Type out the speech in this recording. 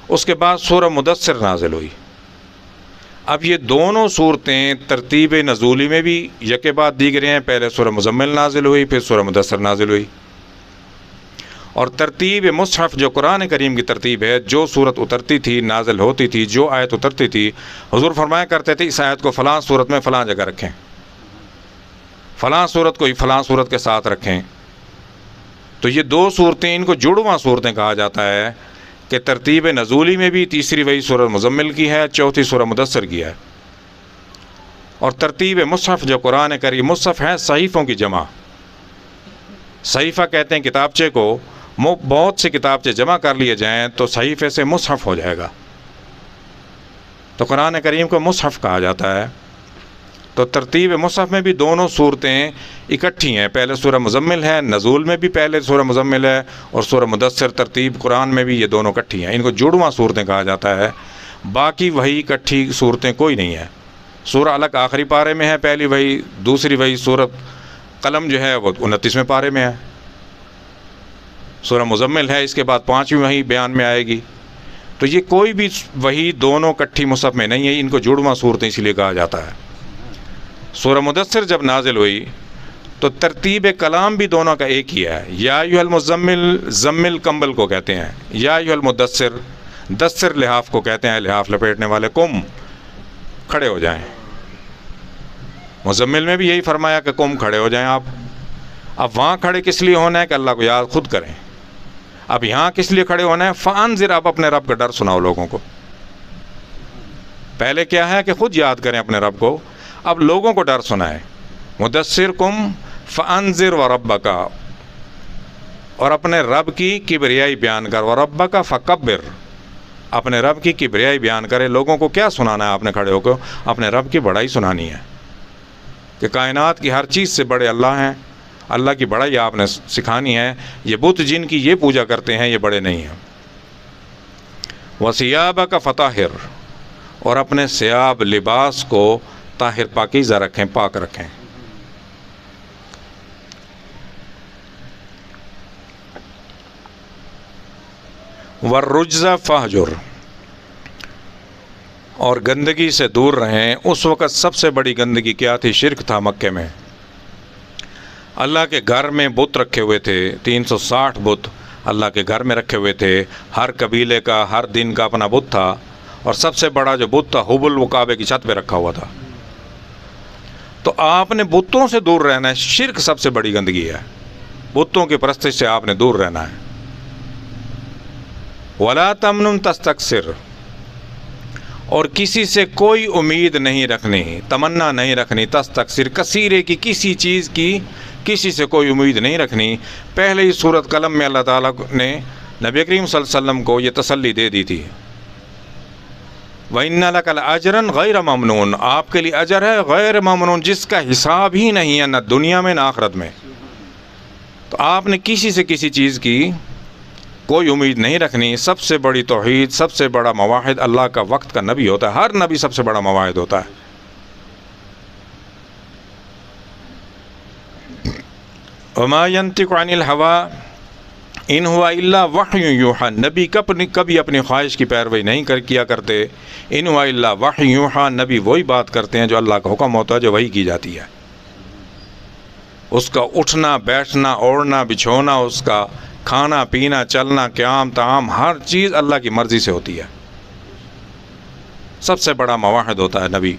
اس کے بعد سورہ مدثر نازل ہوئی۔ اب یہ دونوں صورتیں ترتیب نزولی میں بھی یکے بعد دیگرے ہیں، پہلے سورہ مزمل نازل ہوئی، پھر سورہ مدثر نازل ہوئی۔ اور ترتیب مصحف جو قرآن کریم کی ترتیب ہے، جو صورت اترتی تھی نازل ہوتی تھی، جو آیت اترتی تھی، حضور فرمایا کرتے تھے اس آیت کو فلاں صورت میں فلاں جگہ رکھیں، فلاں صورت کو فلاں صورت کے ساتھ رکھیں۔ تو یہ دو صورتیں، ان کو جڑواں صورتیں کہا جاتا ہے کہ ترتیب نزولی میں بھی تیسری وہی سورہ مزمل کی ہے، چوتھی سورہ مدثر کی ہے۔ اور ترتیب مصحف جو قرآن کریم، مصحف ہے صحیفوں کی جمع، صحیفہ کہتے ہیں کتابچے کو، بہت سے کتابچے جمع کر لیے جائیں تو صحیفے سے مصحف ہو جائے گا، تو قرآن کریم کو مصحف کہا جاتا ہے۔ تو ترتیب مصحف میں بھی دونوں صورتیں اکٹھی ہیں، پہلے سورہ مزمل ہے، نزول میں بھی پہلے سورہ مزمل ہے، اور سورہ مدثر ترتیب قرآن میں بھی یہ دونوں اکٹھی ہیں، ان کو جڑواں صورتیں کہا جاتا ہے۔ باقی وہی اکٹھی صورتیں کوئی نہیں ہیں۔ سورہ الگ آخری پارے میں ہے، پہلی وہی، دوسری وہی سورہ قلم جو ہے وہ 29ویں پارے میں ہے، سورہ مزمل ہے، اس کے بعد 5ویں وہی بیان میں آئے گی۔ تو یہ کوئی بھی وہی دونوں اکٹھی مصحف میں نہیں ہے، ان کو جڑواں صورتیں اسی لیے کہا جاتا ہے۔ سورہ مدثر جب نازل ہوئی تو ترتیب کلام بھی دونوں کا ایک ہی ہے۔ یا ایھا المزمل، زمل کمبل کو کہتے ہیں، یا ایھا المدثر، دثر لحاف کو کہتے ہیں، لحاف لپیٹنے والے، قم، کھڑے ہو جائیں۔ مزمل میں بھی یہی فرمایا کہ قم، کھڑے ہو جائیں آپ۔ اب وہاں کھڑے کس لیے ہونا ہے کہ اللہ کو یاد خود کریں۔ اب یہاں کس لیے کھڑے ہونا ہے؟ فانذر، آپ اپنے رب کا ڈر سناؤ لوگوں کو۔ پہلے کیا ہے کہ خود یاد کریں اپنے رب کو، اب لوگوں کو ڈر سنائیں۔ مدثر کم فانذر وربک، اور اپنے رب کی کبریائی بیان کر، وربک فکبر، اپنے رب کی کبریائی بیان کرے۔ لوگوں کو کیا سنانا ہے آپ نے کھڑے ہو کے؟ اپنے رب کی بڑائی سنانی ہے کہ کائنات کی ہر چیز سے بڑے اللہ ہیں، اللہ کی بڑائی آپ نے سکھانی ہے۔ یہ بت جن کی یہ پوجا کرتے ہیں یہ بڑے نہیں ہیں۔ وَثِيَابَكَ فَطَهِّرْ، اور اپنے ثیاب لباس کو طاہر پاکیزہ رکھیں، پاک رکھیں۔ وَالرُّجْزَ فَاهْجُرْ، اور گندگی سے دور رہیں۔ اس وقت سب سے بڑی گندگی کیا تھی؟ شرک تھا مکے میں۔ اللہ کے گھر میں بت رکھے ہوئے تھے، 360 بت اللہ کے گھر میں رکھے ہوئے تھے، ہر قبیلے کا ہر دن کا اپنا بت تھا، اور سب سے بڑا جو بت تھا حبل، وہ کعبے کی چھت پہ رکھا ہوا تھا۔ تو آپ نے بتوں سے دور رہنا ہے، شرک سب سے بڑی گندگی ہے، بتوں کی پرستش سے آپ نے دور رہنا ہے۔ وَلَا تَمْنُن تَسْتَكْثِرْ، اور کسی سے کوئی امید نہیں رکھنی، تمنا نہیں رکھنی، تستکثر، کثیرے کی، کسی چیز کی کسی سے کوئی امید نہیں رکھنی۔ پہلے ہی سورۃ قلم میں اللہ تعالیٰ نے نبی کریم صلی اللہ علیہ وسلم کو یہ تسلی دے دی تھی، وَإِنَّ لَكَ لَأَجْرًا غَيْرَ مَمْنُونٍ، آپ کے لیے اجر ہے غیر ممنون، جس کا حساب ہی نہیں ہے، نہ دنیا میں نہ آخرت میں۔ تو آپ نے کسی سے کسی چیز کی کوئی امید نہیں رکھنی۔ سب سے بڑی توحید، سب سے بڑا مواحد اللہ کا وقت کا نبی ہوتا ہے، ہر نبی سب سے بڑا مواحد ہوتا ہے۔ وَمَا يَنطِقُ عَنِ الْهَوَىٰ إِنْ هُوَ إِلَّا وَحْيٌ يُوحَىٰ، نبی کبھی اپنی خواہش کی پیروی نہیں کیا کرتے۔ إِنْ هُوَ إِلَّا وَحْيٌ يُوحَىٰ، نبی وہی بات کرتے ہیں جو اللہ کا حکم ہوتا ہے، جو وحی کی جاتی ہے۔ اس کا اٹھنا بیٹھنا، اوڑھنا بچھونا، اس کا کھانا پینا، چلنا، قیام طعام، ہر چیز اللہ کی مرضی سے ہوتی ہے۔ سب سے بڑا مواحد ہوتا ہے نبی۔